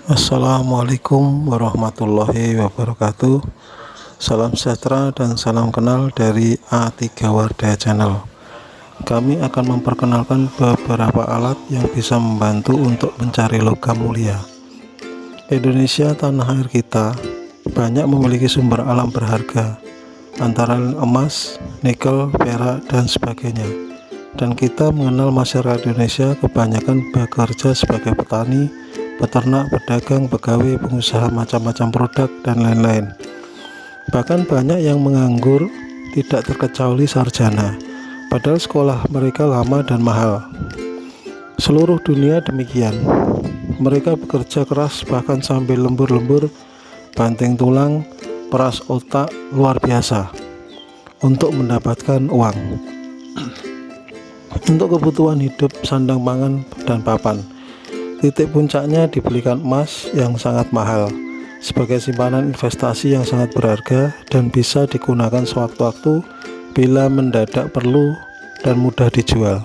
Assalamualaikum warahmatullahi wabarakatuh. Salam sejahtera dan salam kenal dari A3 Wardah Channel. Kami akan memperkenalkan beberapa alat yang bisa membantu untuk mencari logam mulia. Indonesia, tanah air kita, banyak memiliki sumber alam berharga, antara lain emas, nikel, perak, dan sebagainya. Dan kita mengenal masyarakat Indonesia kebanyakan bekerja sebagai petani, peternak, pedagang, pegawai, pengusaha macam-macam produk, dan lain-lain. Bahkan banyak yang menganggur, tidak terkecuali sarjana, padahal sekolah mereka lama dan mahal. Seluruh dunia demikian. Mereka bekerja keras bahkan sambil lembur-lembur, banting tulang, peras otak luar biasa untuk mendapatkan uang untuk kebutuhan hidup, sandang pangan, dan papan. Titik puncaknya dibelikan emas yang sangat mahal sebagai simpanan investasi yang sangat berharga dan bisa digunakan sewaktu-waktu bila mendadak perlu dan mudah dijual.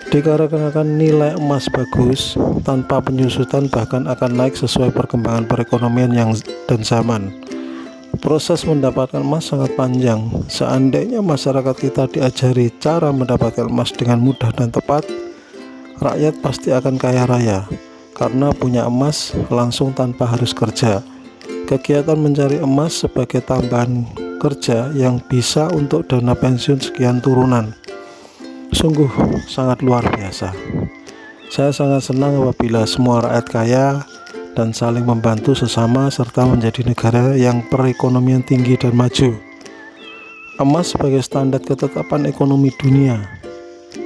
Dikarenakan nilai emas bagus, tanpa penyusutan bahkan akan naik sesuai perkembangan perekonomian dan zaman. Proses mendapatkan emas sangat panjang. Seandainya masyarakat kita diajari cara mendapatkan emas dengan mudah dan tepat, rakyat pasti akan kaya raya karena punya emas langsung tanpa harus kerja. Kegiatan mencari emas sebagai tambahan kerja yang bisa untuk dana pensiun sekian turunan sungguh sangat luar biasa. Saya sangat senang apabila semua rakyat kaya dan saling membantu sesama serta menjadi negara yang perekonomian tinggi dan maju. Emas sebagai standar ketetapan ekonomi dunia.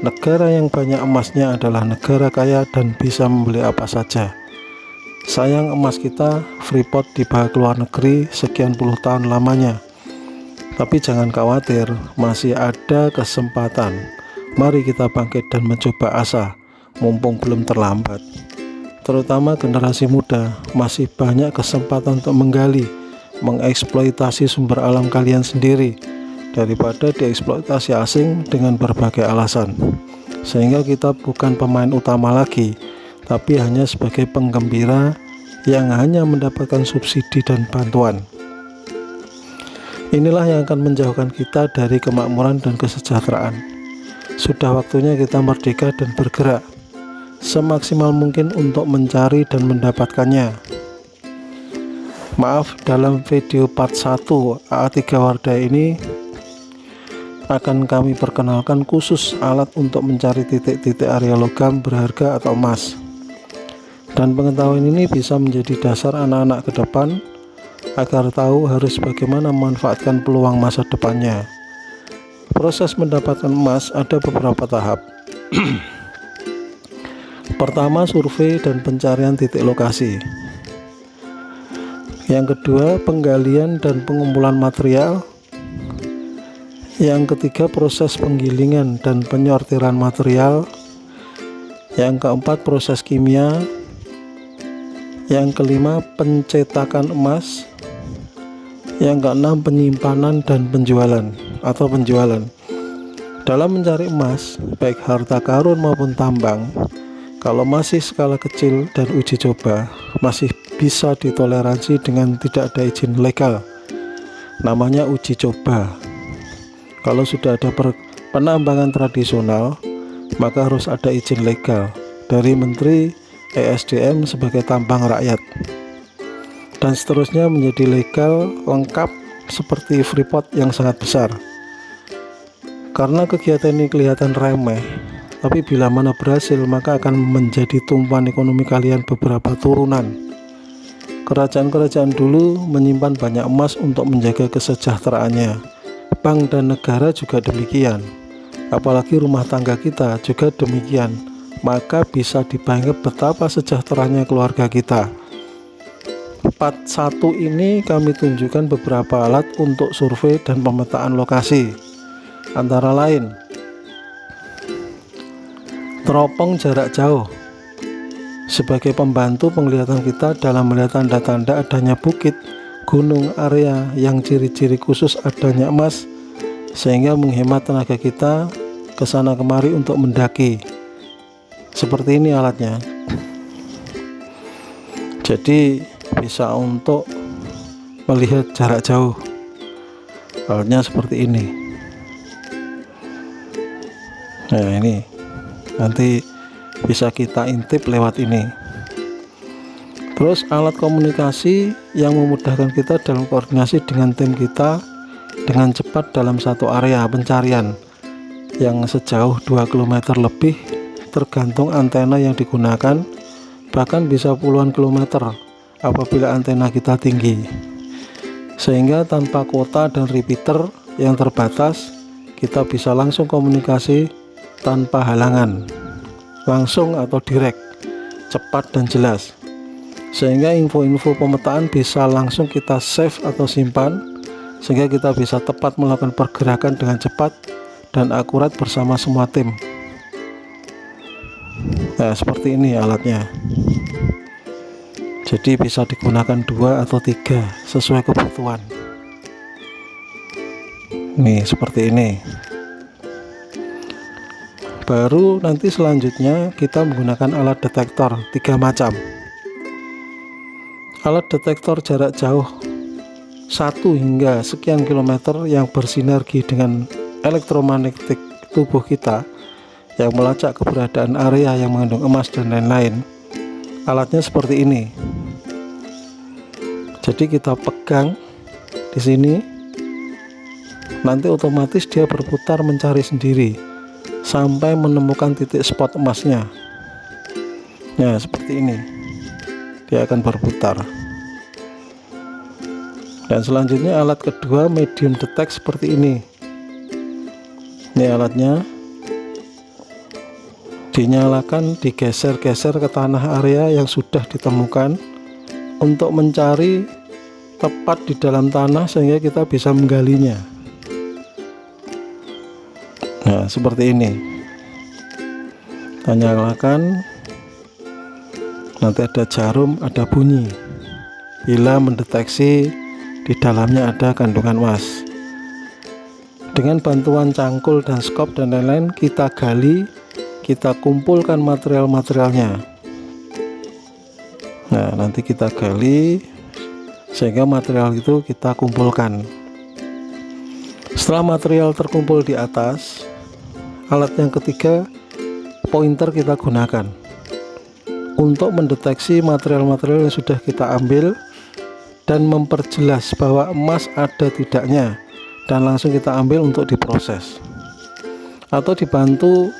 Negara yang banyak emasnya adalah negara kaya dan bisa membeli apa saja. Sayang emas kita Freeport dibawa ke luar negeri sekian puluh tahun lamanya. Tapi jangan khawatir, masih ada kesempatan. Mari kita bangkit dan mencoba asa, mumpung belum terlambat. Terutama generasi muda, masih banyak kesempatan untuk menggali, mengeksploitasi sumber alam kalian sendiri daripada dieksploitasi asing dengan berbagai alasan, sehingga kita bukan pemain utama lagi, tapi hanya sebagai penggembira yang hanya mendapatkan subsidi dan bantuan. Inilah yang akan menjauhkan kita dari kemakmuran dan kesejahteraan. Sudah waktunya kita merdeka dan bergerak semaksimal mungkin untuk mencari dan mendapatkannya. Maaf, dalam video part 1 A3 Wardah ini akan kami perkenalkan khusus alat untuk mencari titik-titik area logam berharga atau emas. Dan pengetahuan ini bisa menjadi dasar anak-anak ke depan agar tahu harus bagaimana memanfaatkan peluang masa depannya. Proses mendapatkan emas ada beberapa tahap. Pertama, survei dan pencarian titik lokasi. Yang kedua, penggalian dan pengumpulan material. Yang ketiga, proses penggilingan dan penyortiran material. Yang keempat, proses kimia. Yang kelima, pencetakan emas. Yang keenam, penyimpanan dan penjualan. Dalam mencari emas, baik harta karun maupun tambang, kalau masih skala kecil dan uji coba, masih bisa ditoleransi dengan tidak ada izin legal. Namanya uji coba. Kalau sudah ada penambangan tradisional, maka harus ada izin legal dari Menteri ESDM sebagai tambang rakyat. Dan seterusnya menjadi legal lengkap seperti Freeport yang sangat besar. Karena kegiatan ini kelihatan remeh, tapi bila mana berhasil maka akan menjadi tumpuan ekonomi kalian beberapa turunan. Kerajaan-kerajaan dulu menyimpan banyak emas untuk menjaga kesejahteraannya. Bank dan negara juga demikian. Apalagi rumah tangga kita juga demikian. Maka bisa dibayangkan betapa sejahteranya keluarga kita. Part 1 ini kami tunjukkan beberapa alat untuk survei dan pemetaan lokasi. Antara lain, teropong jarak jauh sebagai pembantu penglihatan kita dalam melihat tanda-tanda adanya bukit, gunung, area yang ciri-ciri khusus adanya emas, sehingga menghemat tenaga kita kesana kemari untuk mendaki. Seperti ini alatnya. Jadi bisa untuk melihat jarak jauh. Alatnya seperti ini. Nah, ini nanti bisa kita intip lewat ini. Terus alat komunikasi yang memudahkan kita dalam koordinasi dengan tim kita dengan cepat dalam satu area pencarian yang sejauh 2 km lebih, tergantung antena yang digunakan, bahkan bisa puluhan kilometer apabila antena kita tinggi, sehingga tanpa kuota dan repeater yang terbatas kita bisa langsung komunikasi tanpa halangan, langsung atau direct, cepat dan jelas, sehingga info-info pemetaan bisa langsung kita save atau simpan, sehingga kita bisa tepat melakukan pergerakan dengan cepat dan akurat bersama semua tim. Nah, seperti ini alatnya. Jadi bisa digunakan 2 atau 3 sesuai kebutuhan. Nih seperti ini. Baru nanti selanjutnya kita menggunakan alat detektor 3 macam. Alat detektor jarak jauh 1 hingga sekian kilometer yang bersinergi dengan elektromagnetik tubuh kita yang melacak keberadaan area yang mengandung emas dan lain-lain. Alatnya seperti ini. Jadi kita pegang di sini, nanti otomatis dia berputar mencari sendiri sampai menemukan titik spot emasnya. Nah, seperti ini. Dia akan berputar. Dan selanjutnya alat kedua medium detect seperti ini. Ini alatnya. Dinyalakan, digeser-geser ke tanah area yang sudah ditemukan untuk mencari tepat di dalam tanah sehingga kita bisa menggalinya. Nah, seperti ini. Kita nyalakan, nanti ada jarum, ada bunyi bila mendeteksi di dalamnya ada kandungan emas. Dengan bantuan cangkul dan skop dan lain-lain, kita gali, kita kumpulkan material-materialnya. Nah, nanti kita gali sehingga material itu kita kumpulkan. Setelah material terkumpul di atas, alat yang ketiga, pointer kita gunakan untuk mendeteksi material-material yang sudah kita ambil dan memperjelas bahwa emas ada tidaknya, dan langsung kita ambil untuk diproses. Atau dibantu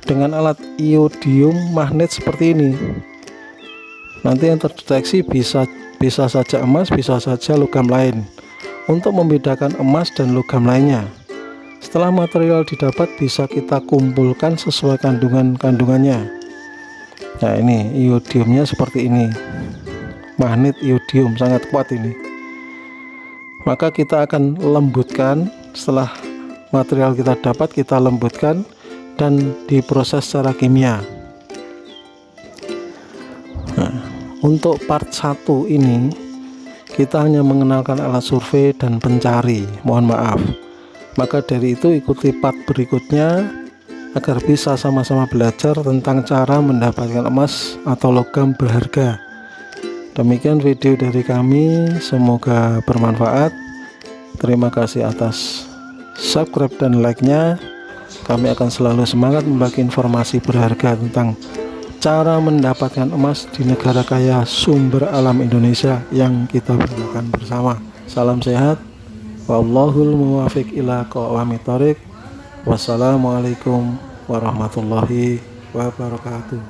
dengan alat iodium magnet seperti ini. Nanti yang terdeteksi bisa saja emas, bisa saja logam lain, untuk membedakan emas dan logam lainnya. Setelah material didapat, bisa kita kumpulkan sesuai kandungannya. Nah, ini iodiumnya seperti ini. Magnet iodium sangat kuat ini. Maka kita akan lembutkan. Setelah material kita dapat, kita lembutkan dan diproses secara kimia. Nah, untuk part 1 ini kita hanya mengenalkan alat survei dan pencari, mohon maaf. Maka dari itu ikuti part berikutnya agar bisa sama-sama belajar tentang cara mendapatkan emas atau logam berharga. Demikian video dari kami, semoga bermanfaat. Terima kasih atas subscribe dan like-nya. Kami akan selalu semangat membagi informasi berharga tentang cara mendapatkan emas di negara kaya sumber alam Indonesia yang kita banggakan bersama. Salam sehat, wallahul muwafiq ila aqwamit thoriq. Wassalamualaikum warahmatullahi wabarakatuh.